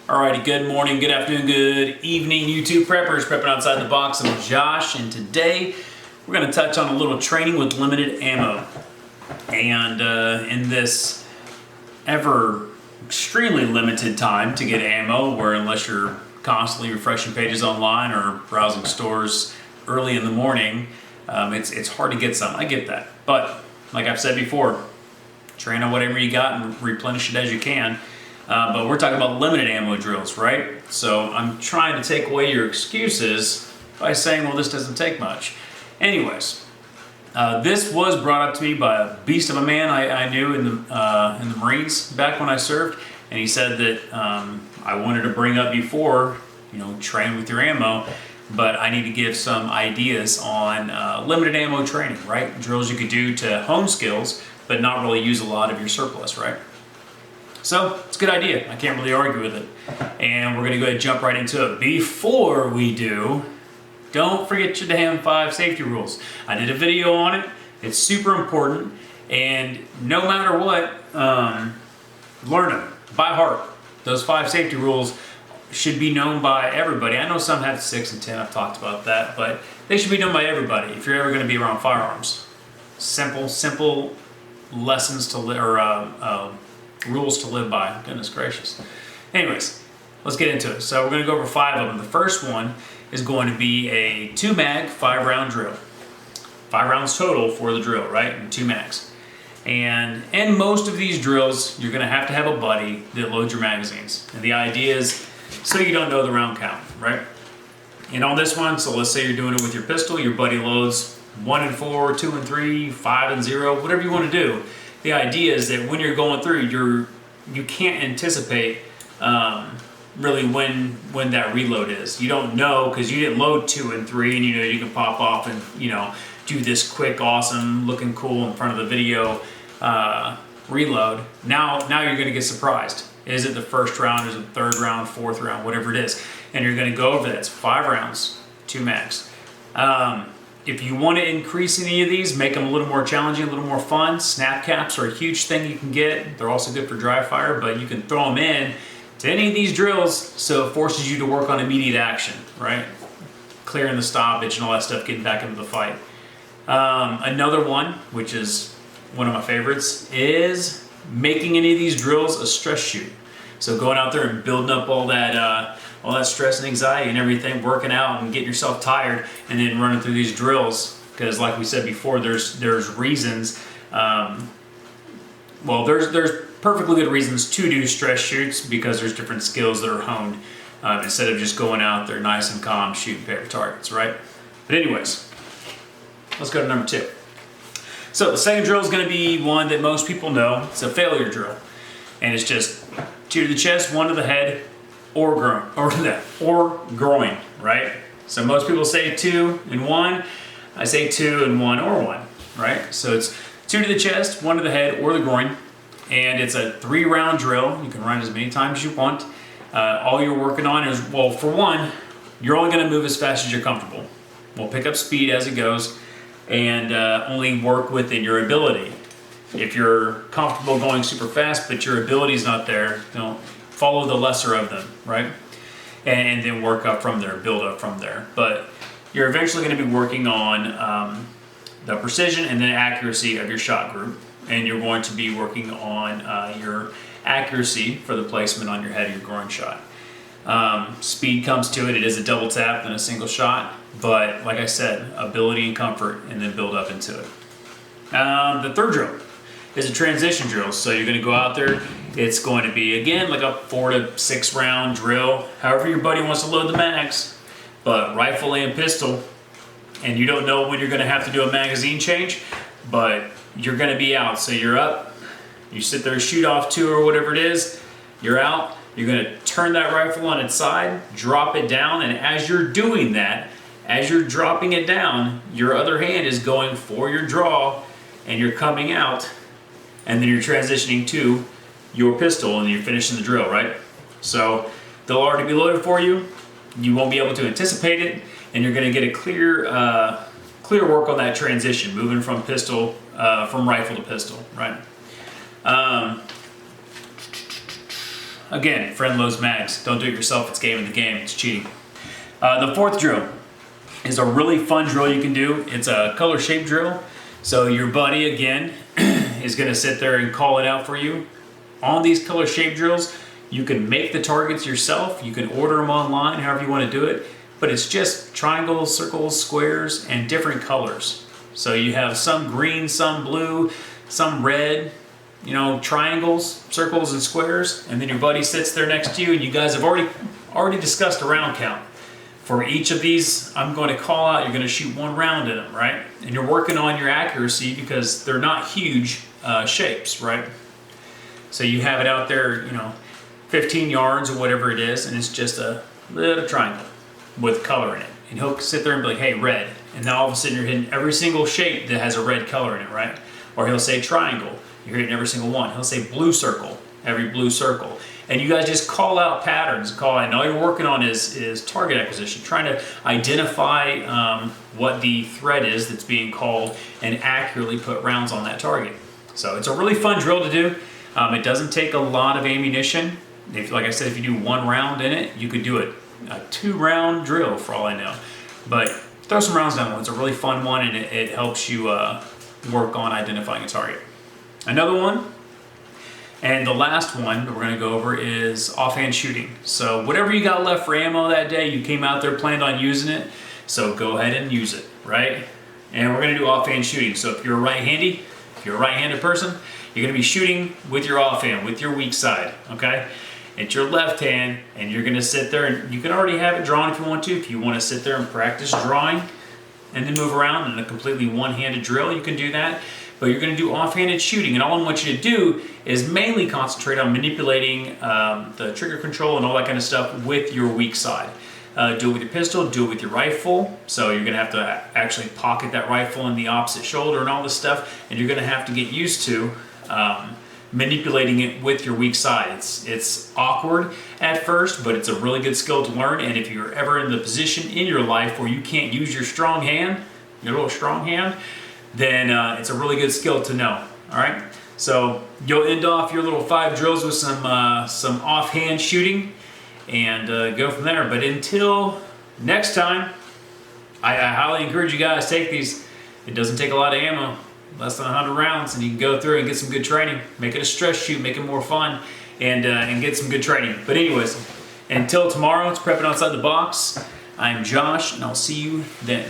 Alrighty, good morning, good afternoon, good evening, YouTube preppers. Prepping outside the box. I'm Josh, and today we're going to touch on a little training with limited ammo. And in this ever extremely limited time to get ammo, where unless you're constantly refreshing pages online or browsing stores early in the morning, it's hard to get some. I get that. But like I've said before, train on whatever you got and replenish it as you can. But we're talking about limited ammo drills, right? So I'm trying to take away your excuses by saying, well, this doesn't take much. Anyways, this was brought up to me by a beast of a man I knew in the Marines back when I served, and he said that I wanted to bring up before, train with your ammo, but I need to give some ideas on limited ammo training, right? Drills you could do to hone skills, but not really use a lot of your surplus, right? So it's a good idea. I can't really argue with it. And we're gonna go ahead and jump right into it. Before we do, don't forget your damn 5 safety rules. I did a video on it. It's super important. And no matter what, learn them by heart. Those 5 safety rules should be known by everybody. I know some have 6 and 10, I've talked about that, but they should be known by everybody if you're ever gonna be around firearms. Simple lessons to rules to live by. Goodness gracious. Anyways, let's get into it. So we're going to go over 5 of them. The first one is going to be a 2-mag, 5-round drill. 5 rounds total for the drill, right? And 2 mags. And in most of these drills, you're going to have a buddy that loads your magazines. And the idea is so you don't know the round count, right? And on this one, so let's say you're doing it with your pistol, your buddy loads 1 and 4, 2 and 3, 5 and 0, whatever you want to do. The idea is that when you're going through, you can't anticipate really when that reload is. You don't know because you didn't load 2 and 3, and you can pop off and do this quick, awesome, looking cool in front of the video reload. Now you're going to get surprised. Is it the first round? Is it the third round? 4th round? Whatever it is, and you're going to go over that. It's 5 rounds, 2 mags. If you want to increase any of these, make them a little more challenging, a little more fun. Snap caps are a huge thing you can get. They're also good for dry fire, but you can throw them in to any of these drills so it forces you to work on immediate action, right? Clearing the stoppage and all that stuff, getting back into the fight. Another one, which is one of my favorites, is making any of these drills a stress shoot. So going out there and building up all that stress and anxiety and everything, working out and getting yourself tired, and then running through these drills. Because like we said before, there's reasons. There's perfectly good reasons to do stress shoots because there's different skills that are honed instead of just going out there nice and calm shooting paper targets, right? But anyways, let's go to number 2. So the second drill is going to be one that most people know. It's a failure drill, and it's just 2 to the chest, 1 to the head, or groin, right? So most people say 2 and 1. I say 2 and 1 or 1, right? So it's 2 to the chest, 1 to the head or the groin, and it's a 3-round drill. You can run as many times as you want. All you're working on is, well, for one, you're only going to move as fast as you're comfortable. We'll pick up speed as it goes and only work within your ability. If you're comfortable going super fast, but your ability is not there, don't follow the lesser of them, right? And then work up from there, build up from there. But you're eventually going to be working on the precision and then accuracy of your shot group. And you're going to be working on your accuracy for the placement on your head of your groin shot. Speed comes to it. It is a double tap and a single shot. But like I said, ability and comfort, and then build up into it. The third drill is a transition drill. So you're going to go out there. It's going to be, again, like a 4 to 6 round drill, however your buddy wants to load the mags, but rifle and pistol, and you don't know when you're going to have to do a magazine change, but you're going to be out. So you're up, you sit there, shoot off 2 or whatever it is, you're out, you're going to turn that rifle on its side, drop it down, and as you're doing that, as you're dropping it down, your other hand is going for your draw, and you're coming out, and then you're transitioning to your pistol, and you're finishing the drill, right? So they'll already be loaded for you. You won't be able to anticipate it, and you're going to get a clear work on that transition, moving from rifle to pistol, right? Again, friend loads mags. Don't do it yourself. It's game in the game. It's cheating. The fourth drill is a really fun drill you can do. It's a color shape drill. So your buddy, again, is going to sit there and call it out for you. On these color shape drills, you can make the targets yourself. You can order them online, however you want to do it. But it's just triangles, circles, squares, and different colors. So you have some green, some blue, some red, you know, triangles, circles, and squares. And then your buddy sits there next to you, and you guys have already discussed a round count. For each of these, I'm going to call out, you're going to shoot 1 round in them, right? And you're working on your accuracy because they're not huge shapes, right? So you have it out there, you know, 15 yards or whatever it is, and it's just a little triangle with color in it. And he'll sit there and be like, hey, red. And now all of a sudden you're hitting every single shape that has a red color in it, right? Or he'll say triangle. You're hitting every single one. He'll say blue circle, every blue circle. And you guys just call out patterns, and all you're working on is target acquisition, trying to identify what the threat is that's being called and accurately put rounds on that target. So it's a really fun drill to do. It doesn't take a lot of ammunition. Like I said, if you do 1 round in it, you could do a 2-round drill for all I know. But throw some rounds down. It's a really fun one, and it helps you work on identifying a target. Another one, and the last one that we're going to go over is offhand shooting. So whatever you got left for ammo that day, you came out there, planned on using it, so go ahead and use it, right? And we're going to do offhand shooting. So if you're a right-handed person, you're going to be shooting with your offhand, with your weak side, okay? It's your left hand, and you're going to sit there, and you can already have it drawn if you want to. If you want to sit there and practice drawing and then move around in a completely one-handed drill, you can do that. But you're going to do offhanded shooting, and all I want you to do is mainly concentrate on manipulating the trigger control and all that kind of stuff with your weak side. Do it with your pistol, do it with your rifle. So you're going to have to actually pocket that rifle in the opposite shoulder and all this stuff, and you're going to have to get used to manipulating it with your weak side. It's awkward at first, but it's a really good skill to learn. And if you're ever in the position in your life where you can't use your strong hand, your little strong hand, then it's a really good skill to know. All right, so you'll end off your little 5 drills with some offhand shooting, and go from there. But until next time, I highly encourage you guys, take these. It doesn't take a lot of ammo, less than 100 rounds, and you can go through and get some good training. Make it a stress shoot, make it more fun, and get some good training. But anyways, until tomorrow, it's Prepping Outside the Box. I'm Josh, and I'll see you then.